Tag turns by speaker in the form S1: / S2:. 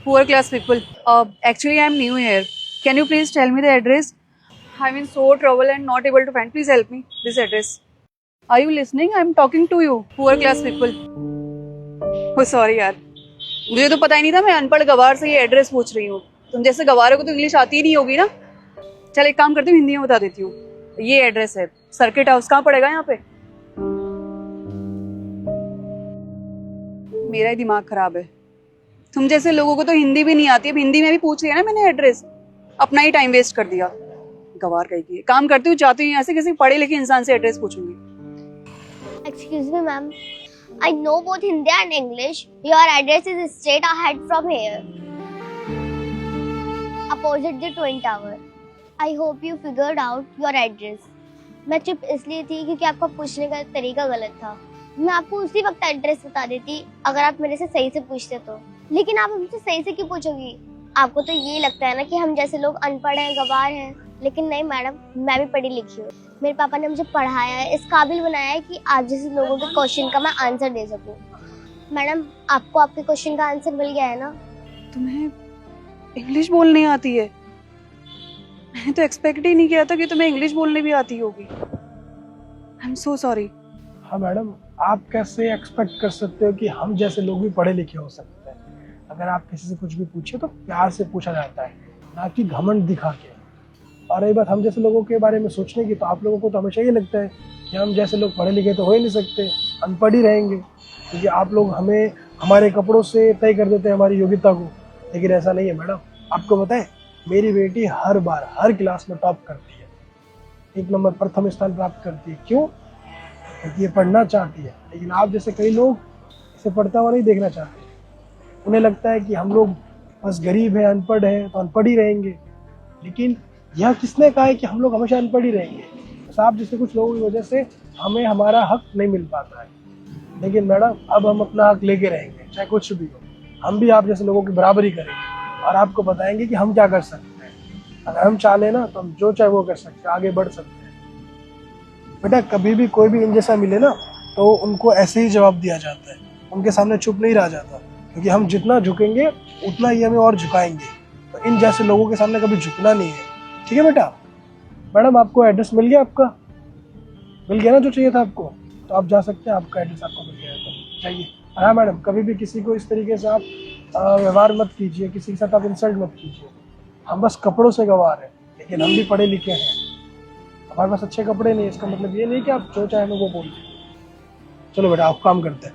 S1: Poor class people. Actually, I'm new here. Can you please tell me the address? I'm in so trouble and not able to find. Please help me. This address. Are you listening? I'm talking to you. Poor class people. Oh, sorry यार. मुझे तो पता ही नहीं था मैं अनपढ़ गवार से ये एड्रेस पूछ रही हूँ. तुम जैसे गवारों को तो इंग्लिश आती ही नहीं होगी ना. चल एक काम करती हूँ, हिंदी में बता देती हूँ. ये एड्रेस है. सर्किट हाउस कहाँ पड़ेगा यहाँ पे? मेरा ही दिमाग खराब है. तुम जैसे लोगों को तो हिंदी भी नहीं आती. अब हिंदी में भी पूछ लिया ना मैंने एड्रेस. अपना ही टाइम वेस्ट कर दिया. गवार कहीं काम करती हूँ, जाती हूँ ऐसे किसी पढ़े लिखे इंसान से एड्रेस पूछूंगी.
S2: Excuse me, ma'am. I know both Hindi and English. Your address is straight ahead from here. Opposite the Twin Tower. I hope you figured out your address. मैं चुप इसलिए थी क्योंकि आपका पूछने का तरीका गलत था. मैं आपको उसी वक्त एड्रेस बता देती अगर आप मेरे से सही से पूछते तो. लेकिन आप हमसे सही से क्यों पूछोगी? आपको तो ये लगता है ना कि हम जैसे लोग अनपढ़ हैं, गवार हैं. लेकिन नहीं मैडम, मैं भी पढ़ी लिखी हूँ. मेरे पापा ने मुझे पढ़ाया है, इस काबिल बनाया है कि आप जैसे लोगों के क्वेश्चन का मैं आंसर दे सकूँ. मैडम, आपको आपके क्वेश्चन का आंसर मिल गया है ना?
S1: तुम्हें इंग्लिश बोलने आती है? मैंने तो एक्सपेक्ट ही नहीं किया था कि तुम्हें इंग्लिश बोलने भी आती होगी. I am so sorry.
S3: हाँ मैडम, आप कैसे एक्सपेक्ट कर सकते हो कि हम जैसे लोग भी पढ़े लिखे हो सकते हैं? अगर आप किसी से कुछ भी पूछे तो प्यार से पूछा जाता है, ना कि घमंड दिखा के. और रही बात हम जैसे लोगों के बारे में सोचने की, तो आप लोगों को तो हमेशा ये लगता है कि हम जैसे लोग पढ़े लिखे तो हो ही नहीं सकते, अनपढ़ ही रहेंगे, क्योंकि आप लोग हमें हमारे कपड़ों से तय कर देते हैं हमारी योग्यता को. लेकिन ऐसा नहीं है मैडम. आपको पता है, मेरी बेटी हर बार हर क्लास में टॉप करती है, 1 नंबर प्रथम स्थान प्राप्त करती है. क्यों? क्योंकि ये पढ़ना चाहती है. लेकिन आप जैसे कई लोग इसे पढ़ता हुआ नहीं देखना चाहते. उन्हें लगता है कि हम लोग बस गरीब हैं, अनपढ़ हैं तो अनपढ़ ही रहेंगे. लेकिन यह किसने कहा है कि हम लोग हमेशा अनपढ़ ही रहेंगे? बस आप जैसे कुछ लोगों की वजह से हमें हमारा हक नहीं मिल पाता है. लेकिन मैडम, अब हम अपना हक लेके रहेंगे, चाहे कुछ भी हो. हम भी आप जैसे लोगों की बराबरी करेंगे और आपको बताएंगे कि हम क्या कर सकते हैं. अगर हम चाह लें ना तो हम जो चाहे वो कर सकते हैं, आगे बढ़ सकते हैं. बेटा, कभी भी कोई भी इन जैसा मिले ना तो उनको ऐसे ही जवाब दिया जाता है. उनके सामने चुप नहीं रहा जाता, क्योंकि हम जितना झुकेंगे उतना ही हमें और झुकाएंगे. तो इन जैसे लोगों के सामने कभी झुकना नहीं है. ठीक है बेटा? मैडम, आपको एड्रेस मिल गया? आपका मिल गया ना जो चाहिए था आपको? तो आप जा सकते हैं. आपका एड्रेस आपको मिल गया तो चाहिए. हाँ मैडम, कभी भी किसी को इस तरीके से आप व्यवहार मत कीजिए, किसी के साथ आप इंसल्ट मत कीजिए. हम बस कपड़ों से गवार हैं, लेकिन हम भी पढ़े लिखे हैं. हमारे पास अच्छे कपड़े नहीं, इसका मतलब ये नहीं कि आप जो चाहे वो बोल दें. चलो बेटा, आप काम करते हैं.